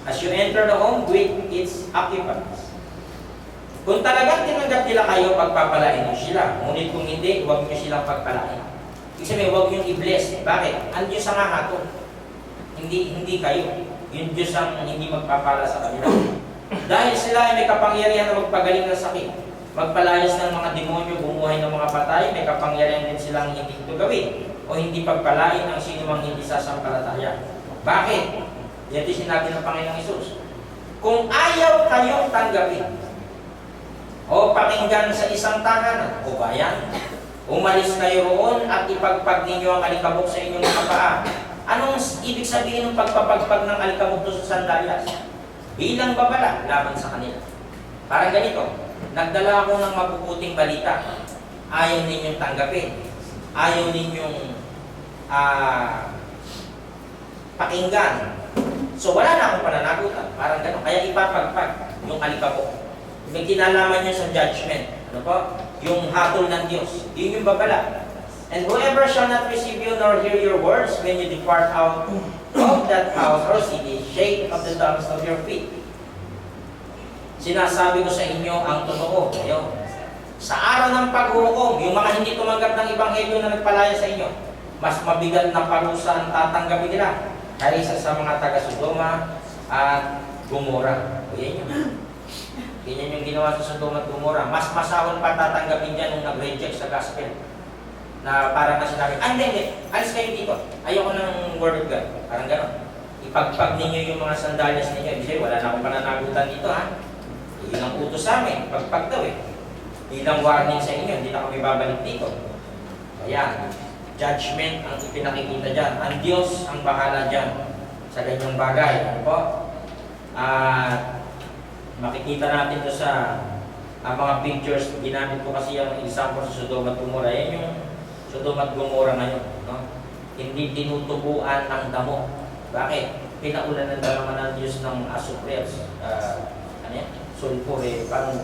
As you enter the home, greet its occupants. Kung talagang tinanggap nila kayo, pagpapalain niyo sila. Ngunit kung hindi, huwag niyo silang pagpalain. Ibig sabihin, huwag niyo i-bless. Bakit? Ang Diyos ang hahatol. Hindi kayo. Yung Diyos ang hindi magpapala sa kanila. Dahil sila ay may kapangyarihan na magpagaling ng sakit, magpalayas ng mga demonyo, bumuhay ng mga patay, may kapangyarihan din silang hindi ito gawin o hindi pagpalain ng sino mang hindi sasampalataya. Bakit? Yan din sinabi ng Panginoong Hesus. Kung ayaw kayong tanggapin o pakinggan sa isang tahanan o bayan, umalis kayo roon at ipagpag ninyo ang alikabok sa inyong mga paa. Anong ibig sabihin ng pagpapagpag ng alikabok sa sandalyas? Bilang babala laban sa kanila. Parang ganito, nagdala ako ng mabubuting balita. Ayaw ninyong tanggapin. Ayaw ninyong pakinggan. So wala na akong pananagutan. Parang gano'n. Kaya ipapagpag yung alikabok. May kinalaman nyo sa judgment. Ano po? Yung hatol ng Diyos. Yun yung babala. And whoever shall not receive you nor hear your words when you depart out of that house or city, shake of the dust of your feet. Sinasabi ko sa inyo ang totoo. Ngayon, sa araw ng paghuhukom, yung mga hindi tumanggap ng Ebanghelyo na nagpalaya sa inyo, mas mabigat na parusa ang tatanggapin nila kaysa sa mga taga-Sodoma at Gomora. O yan yun. Ganyan yung ginawa sa Sodoma at Gomora. Mas masahol pa tatanggapin dyan nung nag-reject sa gospel. Na parang na sinabi, hindi, alis kayo dito. Ayoko ng word of God. Parang gano'n. Ipagpag ninyo yung mga sandalyas ninyo. Ibig wala na akong pananagutan dito, ha? Yun ang utos sa amin. Pagpag daw, eh. Ilang warning sa inyo, hindi na kami babalik dito. Ayan. Judgment ang ipinakikita dyan. Ang Diyos ang bahala dyan sa ganyang bagay. Ano po? Makikita natin ito sa mga pictures. Ginamit ko kasi yung example sa Sodoma at Gomora. Yan yung Sodoma at Gomora ngayon. No? Hindi tinutubuan ng damo. Bakit? Pinaulan ng dalaman ng Diyos ng asupres. Ano yan? Sulfur eh. Paano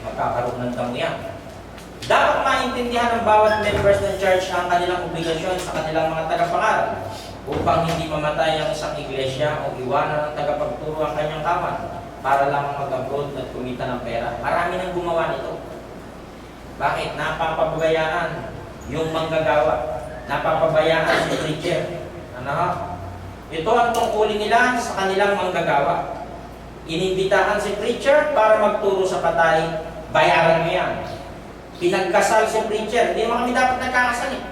magkakaroon ng damo yan? Dapat maintindihan ng bawat members ng church ang kanilang obligasyon sa kanilang mga tagapangaral upang hindi mamatay ang isang iglesia o iwanan ng tagapagturo ang kanyang kaman para lamang mag-abroad at kumita ng pera. Marami nang gumawa nito. Bakit? Napapabayaan yung manggagawa. Napapabayaan si preacher. Ano? Ito ang tungkulin nila sa kanilang manggagawa. Inimbitahan si preacher para magturo sa patay, bayaran mo yan. Pinagkasal si preacher, hindi naman kami dapat nagkakasal eh.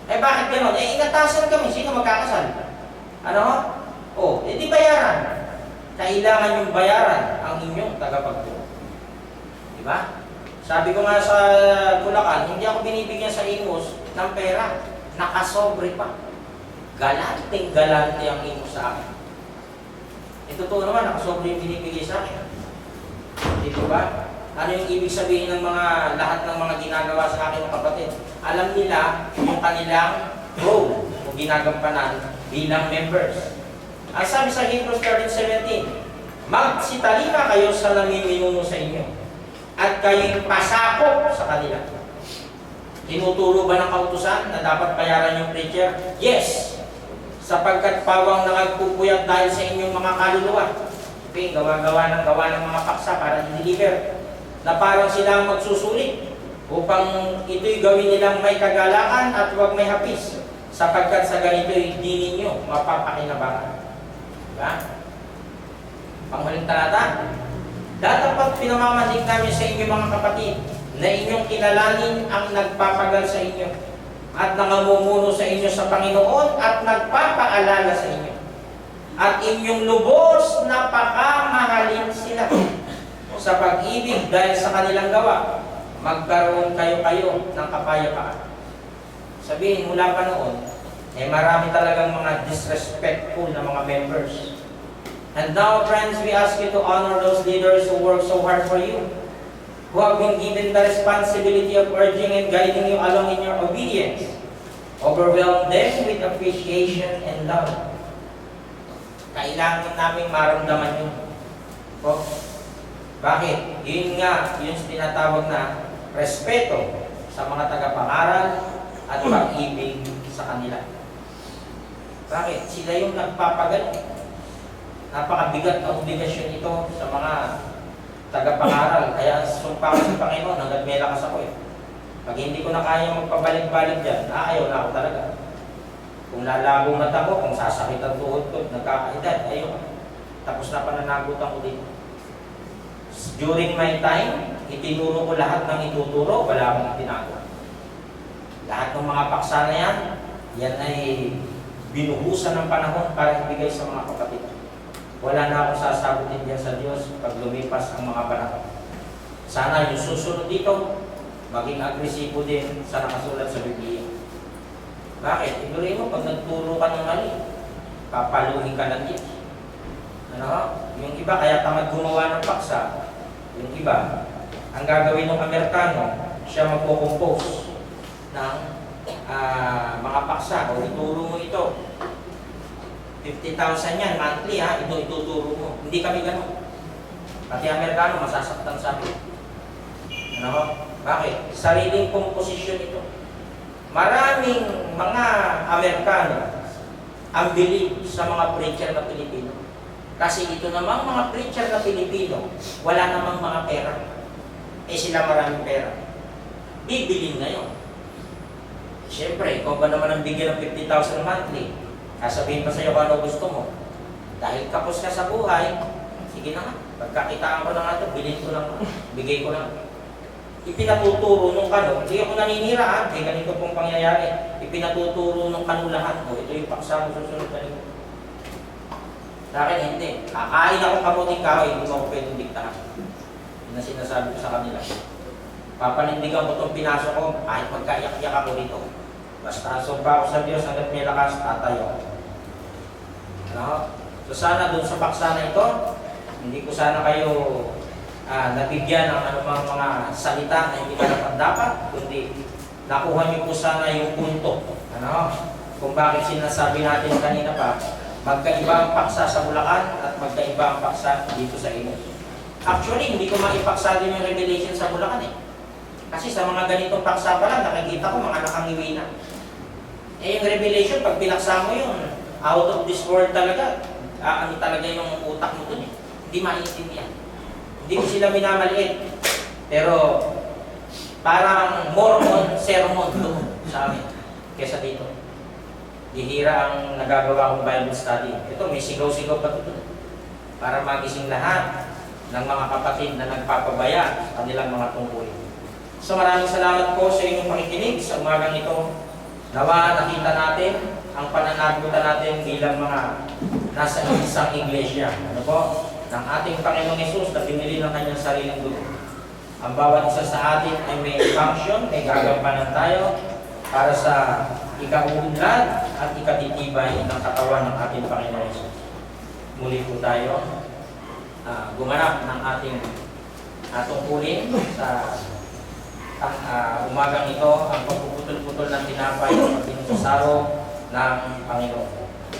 Eh bakit gano'n? Eh inatasan kami, sino magkakasal? Ano? Oh, di bayaran. Kailangan yung bayaran ang inyong tagapagturo. Diba? Sabi ko nga sa Bulacan, hindi ako binibigyan sa Imus ng pera. Nakasobre pa. Galante ang Imus sa akin. Ito totoo naman, nakasobre yung binibigay sa akin. Di ba? Ano yung ibig sabihin ng lahat ng mga ginagawa sa akin ng kapatid? Alam nila yung kanilang role o ginagampanan bilang members. Ang sabi sa Hebrews 13:17, magsitalima kayo sa namiminuno sa inyo at kayo'y pasakop sa kanila. Tinuturo ba ng kautusan na dapat bayaran yung preacher? Yes! Sapagkat pawang nakagpupuyat dahil sa inyong mga kaluluwa. Okay, gawa ng mga paksa para i-deliver. Na parang silang magsusulit upang ito'y gawin nilang may kagalakan at huwag may hapis sapagkat sa ganito'y di ninyo mapapakinabangan. Diba? Panghuling talata. Dapat pinamamalig namin sa inyo mga kapatid na inyong kilalanin ang nagpapagal sa inyo at nangamumuno sa inyo sa Panginoon at nagpapaalala sa inyo at inyong lubos na pakamahalin sila sa pag-ibig dahil sa kanilang gawa, magkaroon kayo ng kapayapaan. Sabihin, mula pa noon, marami talagang mga disrespectful na mga members. And now, friends, we ask you to honor those leaders who work so hard for you, who have been given the responsibility of urging and guiding you along in your obedience. Overwhelm them with appreciation and love. Kailangan namin maramdaman yun. Bakit? Yun nga, yung tinatawag na respeto sa mga tagapangaral at pag-ibig sa kanila. Bakit? Sila yung nagpapagal. Napakabigat na obligasyon ito sa mga tagapangaral. Kaya sumpa ko sa Panginoon hanggang may lakas ako eh. Pag hindi ko na kaya magpabalik-balik dyan, ayaw na ako talaga. Kung lalabo mata ko, kung sasakit ang tuhod ko, nagkakaedad, ayaw. Tapos na pananagutan ko dito. During my time, itinuro ko lahat ng ituturo, wala akong tinagawa. Lahat ng mga paksa na yan ay binuhusan ng panahon para ibigay sa mga kapatid. Wala na akong sasagutin diyan sa Diyos pag lumipas ang mga panahon. Sana yung susunod dito, maging agresibo din sa nakasulat sa Biblia. Bakit? Igurin mo, pag nagturo ka ng mali, papaluhin ka ng Diyos. Ano? Yung iba, kaya tamad gumawa ng paksa. Yung iba, ang gagawin ng Amerikano, siya magpo-compose ng mga paksa. O ituro mo ito. 50,000 yan, monthly ha, ito ituturo mo. Hindi kami ganun. Pati Amerikano, masasaktan sa amin. Ano? Bakit? Sariling komposisyon ito. Maraming mga Amerikano ang bilib sa mga preacher na Pilipino. Kasi ito namang mga preacher na Pilipino, wala namang mga pera. Eh sila maraming pera. Bibilin na yun. Siyempre, ikaw ba naman ang bigyan ng 50,000 monthly? Sasabihin pa sa'yo kung ano gusto mo. Dahil kapos ka sa buhay, sige na nga, pagkakitaan ko na nga ito, bilhin ko lang, bigay ko lang. Ipinatuturo nung kano, hindi ako naninira ha, kaya ganito pong pangyayari. Ipinatuturo nung kanulahan ko, ito yung paksa mo susunod na rin. Sa akin hindi, kakain ako kamuting kahoy, hindi mo ako pwedeng diktahan. Yun na sinasabi ko sa kanila. Papanindigan ko itong pinasok ko, kahit magkaiyak-iyak ako dito. Basta sumpa ako sa Diyos hanggat may lakas, tatayo. Ano? So sana doon sa paksa na ito, hindi ko sana kayo nabigyan ng anumang mga salita na hindi dapat, kundi nakuha niyo po sana yung punto. Ano? Kung bakit sinasabi natin kanina pa, magkaiba ang paksa sa Bulacan at magkaiba ang paksa dito sa inyo. Actually, hindi ko maipaksa din yung Revelation sa Bulacan eh. Kasi sa mga ganitong paksa pa lang, nakikita ko mga nakangiwi na. Eh yung Revelation, pag pinaksa mo yun, out of this world talaga, ano talaga yung utak mo dun eh. Hindi maintindihan. Hindi ko sila minamaliit. Pero parang Mormon sermon doon sa amin kesa dito. Bihira ang nagagawa kong Bible study. Ito, may sigaw-sigaw pa ito. Para magising lahat ng mga kapatid na nagpapabaya sa kanilang mga tungkulin. So maraming salamat po sa inyong pakikinig sa umagang ito. Nawa nakita natin ang pananagutan natin bilang mga nasa isang iglesia. Ano po? Ng ating Panginoong Hesus na pinili ng kanyang sariling dugo. Ang bawat isa sa atin ay may function, may gagampanan tayo para sa ikaunlad at ikatitibay ng katawan ng ating Panginoong Hesus. Muli po tayo gumanap ng ating tungkulin sa umagang ito, ang pagpuputol-putol ng tinapay at pinusasaro ng Panginoon.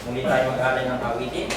Muli tayo mag-alay ng awitin.